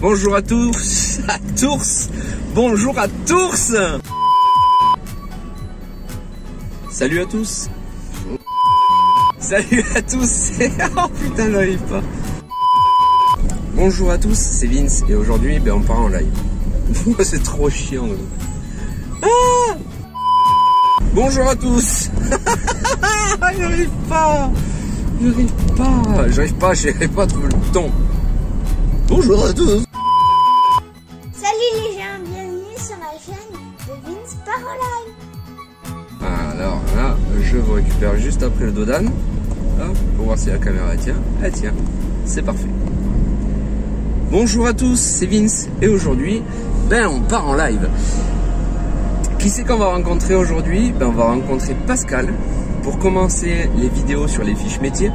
Bonjour à tous, à tous. Bonjour à tous. Salut à tous. Salut à tous. Oh putain, j'arrive pas. Bonjour à tous, c'est Vince et aujourd'hui on part en live. C'est trop chiant. Ah, bonjour à tous. J'arrive pas. J'arrive pas à trouver le ton. Bonjour à tous. Salut les gens, bienvenue sur ma chaîne de Vince part en live. Alors là, je vous récupère juste après le dodan. Hop, pour voir si la caméra tient. Elle tient, c'est parfait. Bonjour à tous, c'est Vince et aujourd'hui, on part en live. Qui c'est qu'on va rencontrer aujourd'hui? On va rencontrer Pascal pour commencer les vidéos sur les fiches métiers.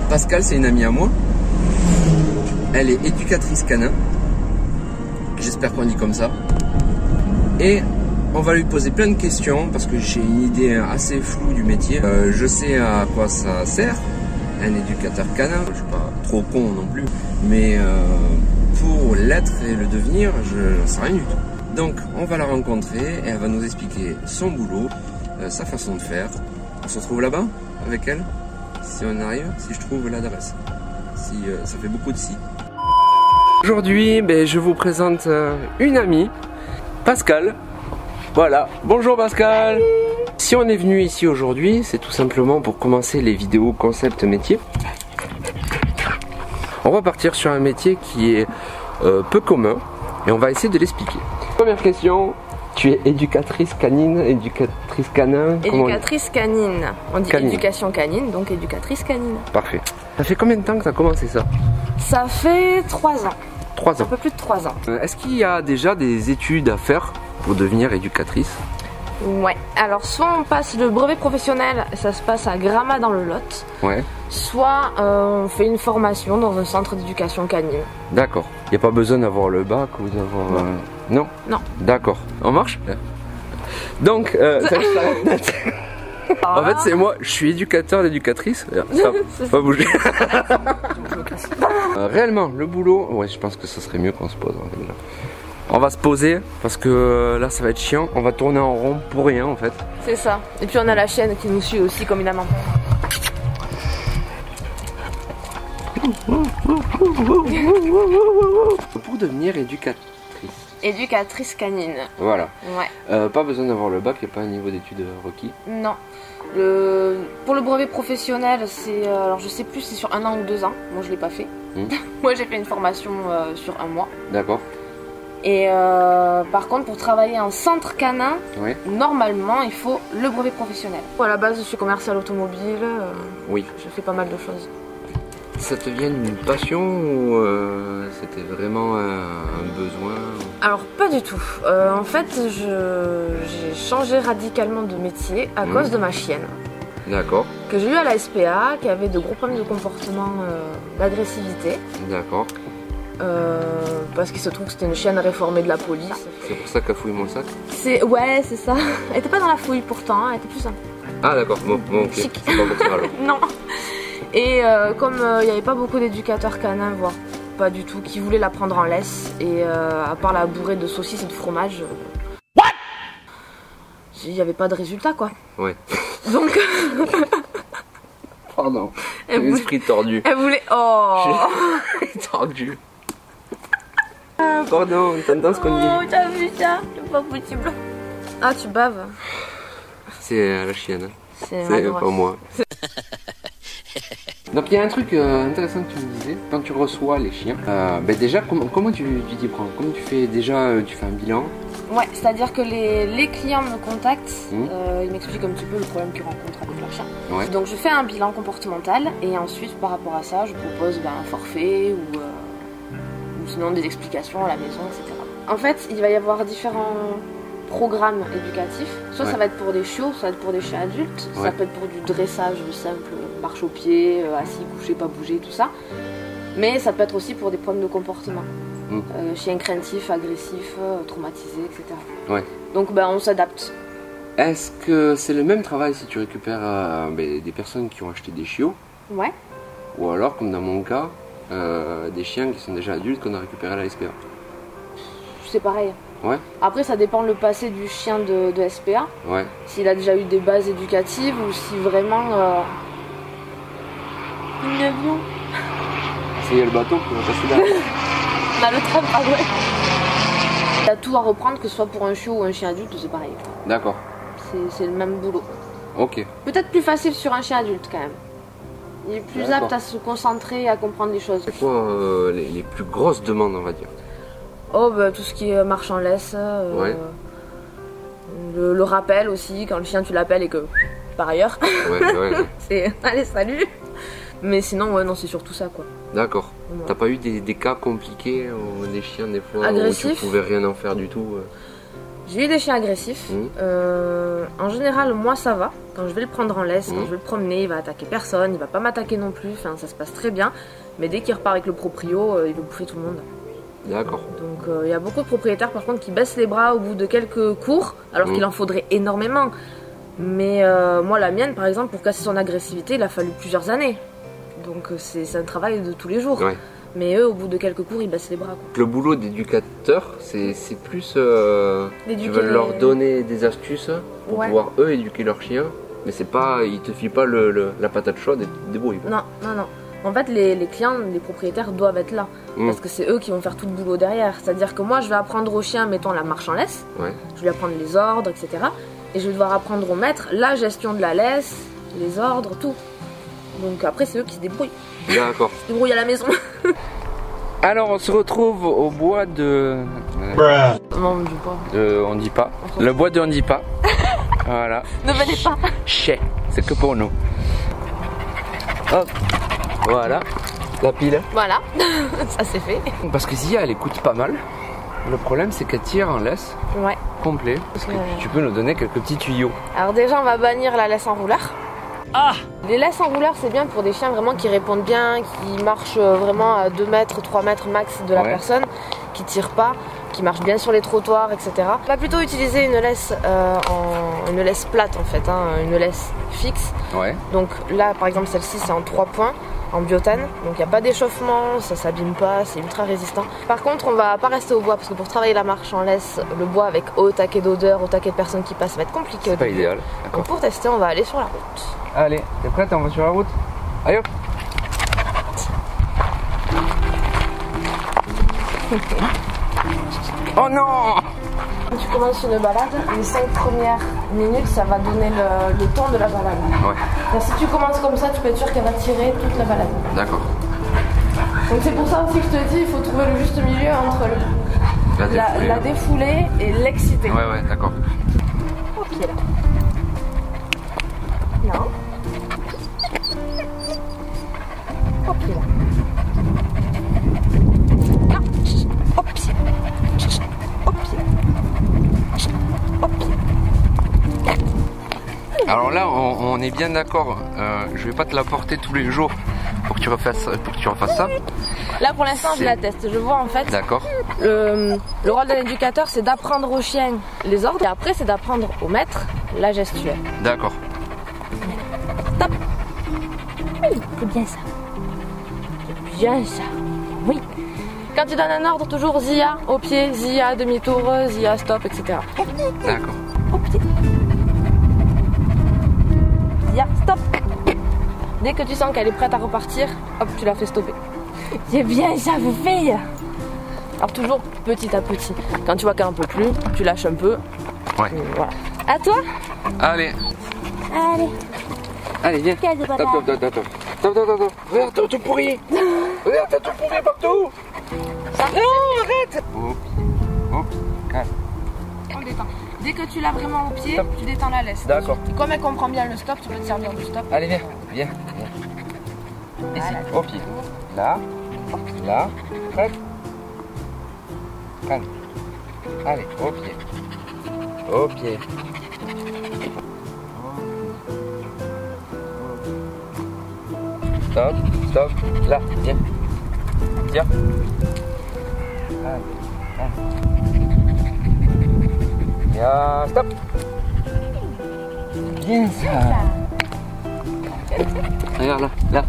Pascal, c'est une amie à moi. Elle est éducatrice canin. J'espère qu'on dit comme ça. Et on va lui poser plein de questions parce que j'ai une idée assez floue du métier. Je sais à quoi ça sert, un éducateur canin. Je suis pas trop con non plus, mais pour l'être et le devenir, je n'en sais rien du tout. Donc on va la rencontrer et elle va nous expliquer son boulot, sa façon de faire. On se retrouve là-bas avec elle, si on arrive, si je trouve l'adresse. Si ça fait beaucoup de si. Aujourd'hui, je vous présente une amie, Pascal. Voilà, bonjour Pascal. Salut. Si on est venu ici aujourd'hui, c'est tout simplement pour commencer les vidéos concept métier. On va partir sur un métier qui est peu commun et on va essayer de l'expliquer. Première question, tu es éducatrice canine, éducatrice canin? Éducatrice canine. On dit canine. Éducation canine, donc éducatrice canine. Parfait. Ça fait combien de temps que tu as commencé ça? Ça fait 3 ans. 3 ans. Un peu plus de 3 ans. Est-ce qu'il y a déjà des études à faire pour devenir éducatrice? Ouais. Alors soit on passe le brevet professionnel, ça se passe à Gramat dans le Lot. Ouais. Soit on fait une formation dans un centre d'éducation canine. D'accord. Il n'y a pas besoin d'avoir le bac ou d'avoir... Non. Non. D'accord. On marche? Donc, en fait, c'est moi, je suis éducateur d'éducatrice. Ça pas bouger. Réellement, le boulot, ouais, je pense que ça serait mieux qu'on se pose. On va se poser parce que là, ça va être chiant. On va tourner en rond pour rien en fait. C'est ça. Et puis on a la chaîne qui nous suit aussi comme une amant. Pour devenir éducatrice. Éducatrice canine. Voilà. Ouais. Pas besoin d'avoir le bac, il n'y a pas un niveau d'études requis. Non. Pour le brevet professionnel, c'est alors je sais plus si c'est sur 1 an ou 2 ans. Moi je l'ai pas fait. Moi j'ai fait une formation sur 1 mois. D'accord. Et par contre pour travailler en centre canin, ouais. Normalement il faut le brevet professionnel. À la base je suis commercial automobile. Oui. Je fais pas mal de choses. Ça te vient d'une passion ou c'était vraiment un besoin? Alors pas du tout. En fait j'ai changé radicalement de métier à cause de ma chienne. D'accord. Que j'ai eu à la SPA, qui avait de gros problèmes de comportement, d'agressivité. D'accord. Parce qu'il se trouve que c'était une chienne réformée de la police. C'est pour ça qu'elle fouille mon sac? Ouais, c'est ça. Elle était pas dans la fouille pourtant, elle était plus simple. Ah d'accord, bon ok. Chic. C'est pas pour ça alors. Non. Et comme il n'y avait pas beaucoup d'éducateurs canins, voire pas du tout, qui voulaient la prendre en laisse, et à part la bourrée de saucisses et de fromage, il n'y avait pas de résultat quoi. Ouais. Donc... Pardon, j'ai l'esprit tordu. Elle voulait... Oh. Tordu. Pardon, t'entends ce qu'on dit? Oh, t'as vu ça? C'est pas possible. Ah, tu baves. C'est la chienne. C'est pas moi. Donc il y a un truc intéressant que tu me disais, quand tu reçois les chiens, déjà comment tu t'y prends? Comment tu fais déjà, tu fais un bilan? Ouais, c'est-à-dire que les clients me contactent, ils m'expliquent un petit peu le problème qu'ils rencontrent avec leur chien. Ouais. Donc je fais un bilan comportemental et ensuite par rapport à ça je propose un forfait ou sinon des explications à la maison, etc. En fait il va y avoir différents programmes éducatifs, soit ça va être pour des chiots, soit ça va être pour des chiens adultes, ça peut être pour du dressage simple, marche au pied, assis, couché, pas bouger, tout ça. Mais ça peut être aussi pour des problèmes de comportement. Chien craintif, agressif, traumatisé, etc. Ouais. Donc on s'adapte. Est-ce que c'est le même travail si tu récupères des personnes qui ont acheté des chiots? Ouais. Ou alors, comme dans mon cas, des chiens qui sont déjà adultes qu'on a récupérés à la SPA? C'est pareil. Ouais. Après, ça dépend le passé du chien de SPA. Ouais. S'il a déjà eu des bases éducatives ou si vraiment... Une avion. Il y a le bateau qui va passer derrière. On a le tram, ah ouais. Il y a tout à reprendre, que ce soit pour un chiot ou un chien adulte, c'est pareil. D'accord. C'est le même boulot. Ok. Peut-être plus facile sur un chien adulte quand même. Il est plus apte à se concentrer et à comprendre les choses. C'est quoi les plus grosses demandes, on va dire? Oh, bah, tout ce qui est marche en laisse. Ouais. Le rappel aussi, quand le chien tu l'appelles et que par ailleurs. Ouais. C'est allez, salut. Mais sinon, ouais, non, c'est surtout ça quoi. D'accord. Ouais. T'as pas eu des cas compliqués, des chiens des fois agressifs, où tu pouvais rien en faire du tout? J'ai eu des chiens agressifs. En général, moi ça va. Quand je vais le prendre en laisse, quand je vais le promener, il va attaquer personne, il va pas m'attaquer non plus. Enfin, ça se passe très bien. Mais dès qu'il repart avec le proprio, il veut bouffer tout le monde. D'accord. Donc il y a beaucoup de propriétaires par contre qui baissent les bras au bout de quelques cours, alors qu'il en faudrait énormément. Mais moi, la mienne par exemple, pour casser son agressivité, il a fallu plusieurs années. Donc c'est un travail de tous les jours. Ouais. Mais eux, au bout de quelques cours, ils baissent les bras. Quoi. Le boulot d'éducateur, c'est plus... tu vas leur donner des astuces pour pouvoir eux éduquer leurs chiens. Mais c'est pas... Ils te filent pas la patate chaude et tu te débrouilles. Non. En fait, les clients, les propriétaires doivent être là. Parce que c'est eux qui vont faire tout le boulot derrière. C'est-à-dire que moi, je vais apprendre au chien, mettons la marche en laisse. Ouais. Je vais lui apprendre les ordres, etc. Et je vais devoir apprendre au maître la gestion de la laisse, les ordres, tout. Donc après, c'est eux qui se débrouillent. D'accord. Ils se débrouillent à la maison. Alors, on se retrouve au bois de... Non, on ne dit pas. On dit pas. Le bois de on dit pas. Voilà. Ne venez pas. Chais. C'est que pour nous. Hop. Voilà. La pile. Voilà. Ça c'est fait. Parce que Zia, elle écoute pas mal. Le problème, c'est qu'elle tire en laisse. Ouais. Complet. Est-ce que tu peux nous donner quelques petits tuyaux? Alors déjà, on va bannir la laisse en rouleur. Ah! Les laisses en rouleur, c'est bien pour des chiens vraiment qui répondent bien, qui marchent vraiment à 2 mètres, 3 mètres max de la personne, qui tirent pas, qui marchent bien sur les trottoirs, etc. On va plutôt utiliser une laisse, une laisse plate en fait, une laisse fixe. Ouais. Donc là, par exemple, celle-ci, c'est en 3 points, en biotane. Donc il n'y a pas d'échauffement, ça s'abîme pas, c'est ultra résistant. Par contre, on va pas rester au bois, parce que pour travailler la marche en laisse, le bois avec haut taquet d'odeur, haut taquet de personnes qui passent, ça va être compliqué. C'est pas idéal. Donc pour tester, on va aller sur la route. Allez, t'es prête? On va sur la route. Allez hop. Oh non! Quand tu commences une balade, les 5 premières minutes, ça va donner le ton de la balade. Ouais. Donc, si tu commences comme ça, tu peux être sûr qu'elle va tirer toute la balade. D'accord. Donc c'est pour ça aussi que je te dis, il faut trouver le juste milieu entre la défoulée et l'exciter. Ouais, d'accord. Au pied là. Non. Au pied là. Non. Au pied. Au pied. Au pied. Alors là, on est bien d'accord. Je vais pas te la porter tous les jours pour que tu refasses ça. Là, pour l'instant, je la teste. Je vois en fait. D'accord. Le rôle d'un éducateur, c'est d'apprendre au chien les ordres et après, c'est d'apprendre au maître la gestuelle. D'accord. Stop. Oui, c'est bien ça. C'est bien ça. Oui. Quand tu donnes un ordre, toujours Zia au pied, Zia demi-tour, Zia stop, etc. D'accord. Au pied. Zia stop. Dès que tu sens qu'elle est prête à repartir, hop, tu la fais stopper. C'est bien ça, vous faites. Alors toujours petit à petit. Quand tu vois qu'elle en peut plus, tu lâches un peu. Ouais. Voilà. À toi. Allez. Allez. Allez, viens. Top. Regarde, t'as tout pourri. Regarde, t'as tout pourri partout. Non, arrête. Hop, calme. On détend. Dès que tu l'as vraiment au pied, tu détends la laisse. D'accord. Comme elle comprend bien le stop, tu peux te servir du stop. Allez, viens. Ici, au pied. Là, prête. Calme. Allez, au pied. Stop. Là, viens. Allez. Bien, stop. Bien ça. Regarde là.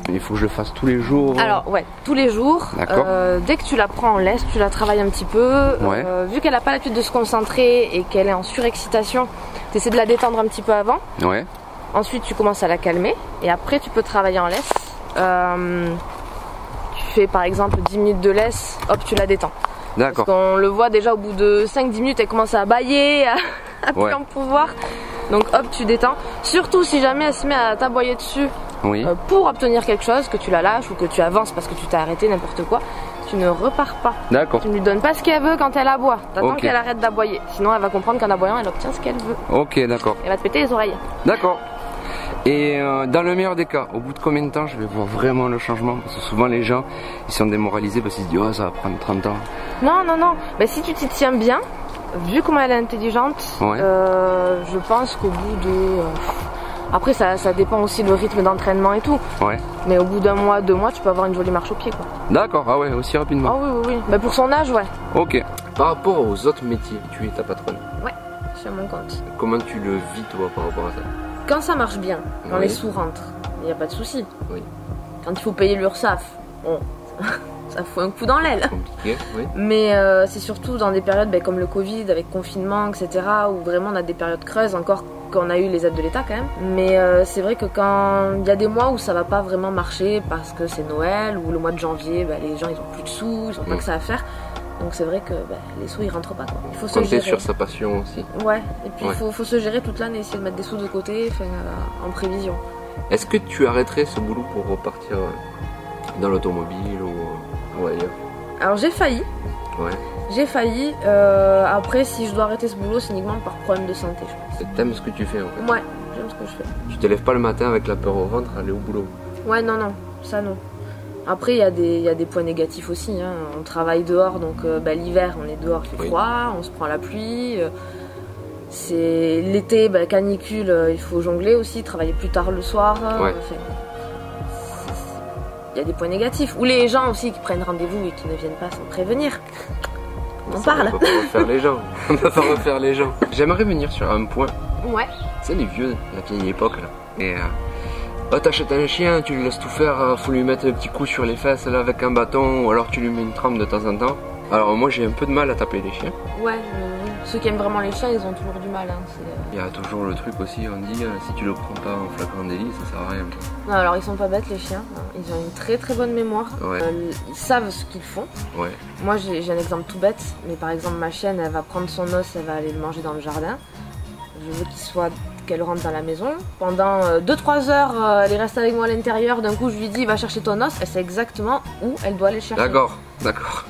Il faut que je le fasse tous les jours. Alors ouais, tous les jours. D'accord. Dès que tu la prends en laisse, tu la travailles un petit peu. Ouais. Vu qu'elle n'a pas l'habitude de se concentrer et qu'elle est en surexcitation, tu essaies de la détendre un petit peu avant. Ouais. Ensuite, tu commences à la calmer et après, tu peux travailler en laisse. Tu fais par exemple 10 minutes de laisse, hop, tu la détends. D'accord. Parce qu'on le voit déjà au bout de 5-10 minutes, elle commence à bâiller, à plus en pouvoir. Donc hop, tu détends. Surtout si jamais elle se met à t'aboyer dessus pour obtenir quelque chose, que tu la lâches ou que tu avances parce que tu t'es arrêté, n'importe quoi, tu ne repars pas. D'accord. Tu ne lui donnes pas ce qu'elle veut quand elle aboie. T'attends qu'elle arrête d'aboyer. Sinon, elle va comprendre qu'en aboyant, elle obtient ce qu'elle veut. Ok, d'accord. Elle va te péter les oreilles. D'accord. Et dans le meilleur des cas, au bout de combien de temps je vais voir vraiment le changement? Parce que souvent les gens, ils sont démoralisés parce qu'ils se disent oh ça va prendre 30 ans. Non, non, non. Mais si tu t'y tiens bien, vu comment elle est intelligente, je pense qu'au bout de... Après ça dépend aussi le rythme d'entraînement et tout. Ouais. Mais au bout d'un mois, 2 mois, tu peux avoir une jolie marche au pied quoi. D'accord, ah ouais, aussi rapidement. Ah oui, oui, oui. Mais pour son âge, ouais. Ok. Par rapport aux autres métiers, tu es ta patronne. Ouais, je suis à mon compte. Comment tu le vis toi par rapport à ça? Quand ça marche bien, quand les sous rentrent, il n'y a pas de souci. Oui. Quand il faut payer l'URSSAF, bon, ça fout un coup dans l'aile. Compliqué, oui. Mais c'est surtout dans des périodes comme le Covid, avec confinement, etc., où vraiment on a des périodes creuses, encore qu'on a eu les aides de l'État quand même. Mais c'est vrai que quand il y a des mois où ça va pas vraiment marcher parce que c'est Noël, ou le mois de janvier, les gens ils ont plus de sous, ils ont pas que ça à faire. Donc c'est vrai que les sous ils rentrent pas quoi. Il faut se gérer. Sur sa passion aussi. Ouais, et puis il faut se gérer toute l'année, essayer de mettre des sous de côté, en prévision. Est-ce que tu arrêterais ce boulot pour repartir dans l'automobile ou ailleurs? Alors j'ai failli. Ouais. J'ai failli. Après si je dois arrêter ce boulot c'est uniquement par problème de santé je pense. T'aimes ce que tu fais en fait? Ouais, j'aime ce que je fais. Tu te lèves pas le matin avec la peur au ventre à aller au boulot? Ouais, non, non, ça non. Après, il y a des points négatifs aussi. Hein. On travaille dehors, donc l'hiver, on est dehors, il fait froid, on se prend la pluie. C'est l'été, canicule, il faut jongler aussi, travailler plus tard le soir. Ouais. Il y a des points négatifs. Ou les gens aussi qui prennent rendez-vous et qui ne viennent pas sans prévenir. On parle. On peut pas refaire les gens. On peut pas refaire les gens. J'aimerais venir sur un point. Ouais. Tu sais, les vieux, la vieille époque là. Et t'achètes un chien, tu le laisses tout faire, faut lui mettre un petit coup sur les fesses là avec un bâton, ou alors tu lui mets une trempe de temps en temps. Alors moi j'ai un peu de mal à taper les chiens. Ouais, ceux qui aiment vraiment les chiens, ils ont toujours du mal. Hein. Il y a toujours le truc aussi, on dit si tu le prends pas en flagrant délit, ça sert à rien. Non, alors ils sont pas bêtes les chiens, ils ont une très très bonne mémoire, ils savent ce qu'ils font. Ouais. Moi j'ai un exemple tout bête, mais par exemple ma chienne, elle va prendre son os, elle va aller le manger dans le jardin. Je veux qu'elle rentre dans la maison. Pendant 2-3 heures, elle est restée avec moi à l'intérieur. D'un coup, je lui dis, va chercher ton os. Elle sait exactement où elle doit aller chercher. D'accord, d'accord.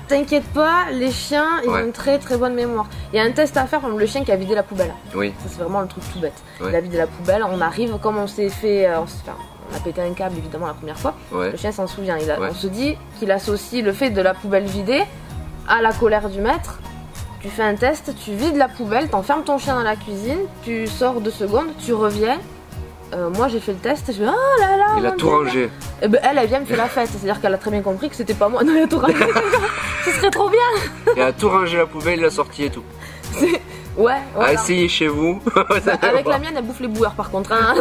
T'inquiète pas, les chiens, ils ont une très très bonne mémoire. Il y a un test à faire, comme le chien qui a vidé la poubelle. Oui. Ça, c'est vraiment le truc tout bête. Il a vidé la poubelle, on arrive, comme on s'est fait... on a pété un câble, évidemment, la première fois. Le chien s'en souvient. On se dit qu'il associe le fait de la poubelle vidée à la colère du maître. Tu fais un test, tu vides la poubelle, t'enfermes ton chien dans la cuisine, tu sors 2 secondes, tu reviens. Moi j'ai fait le test, je me dis oh là là. Il a tout rangé. Et elle vient me faire la fête, c'est-à-dire qu'elle a très bien compris que c'était pas moi. Non, il a tout rangé. Ce serait trop bien. Il a tout rangé la poubelle, il l'a sorti et tout. Ouais. Voilà. À essayer chez vous. Avec la mienne, elle bouffe les boueurs par contre. Hein.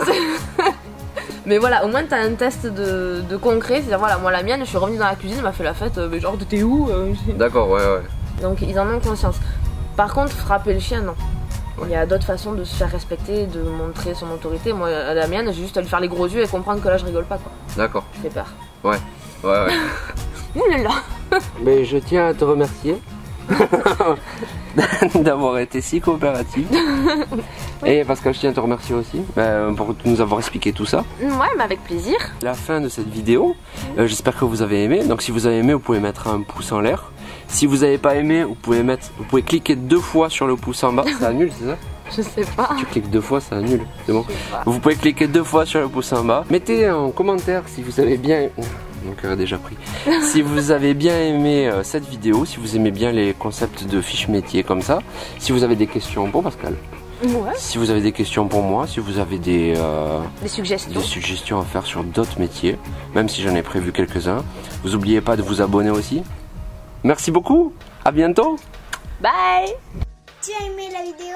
Mais voilà, au moins t'as un test de concret, c'est-à-dire voilà, moi la mienne, je suis revenue dans la cuisine, elle m'a fait la fête, mais genre t'étais où? D'accord, ouais. Donc ils en ont conscience. Par contre, frapper le chien, non. Il y a d'autres façons de se faire respecter, de montrer son autorité. Moi, à la mienne, j'ai juste à lui faire les gros yeux et comprendre que là, je rigole pas, quoi. D'accord. Je fais peur. Ouais. Mais je tiens à te remercier d'avoir été si coopérative. Et parce que je tiens à te remercier aussi pour nous avoir expliqué tout ça. Ouais, mais avec plaisir. La fin de cette vidéo, j'espère que vous avez aimé. Donc si vous avez aimé, vous pouvez mettre un pouce en l'air. Si vous n'avez pas aimé, vous pouvez cliquer 2 fois sur le pouce en bas. Ça annule, c'est ça? Je sais pas. Si tu cliques 2 fois, ça annule. C'est bon. Vous pouvez cliquer 2 fois sur le pouce en bas. Mettez en commentaire si vous avez bien... Mon cœur est déjà pris. Si vous avez bien aimé cette vidéo, si vous aimez bien les concepts de fiches métiers comme ça, si vous avez des questions pour Pascal, si vous avez des questions pour moi, si vous avez des suggestions à faire sur d'autres métiers, même si j'en ai prévu quelques-uns, vous n'oubliez pas de vous abonner aussi. Merci beaucoup, à bientôt. Bye. Tu as aimé la vidéo?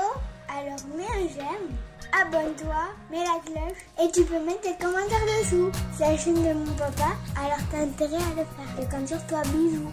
Alors mets un j'aime, abonne-toi, mets la cloche et tu peux mettre tes commentaires dessous. C'est la chaîne de mon papa, alors t'as intérêt à le faire. Je compte sur toi, bisous.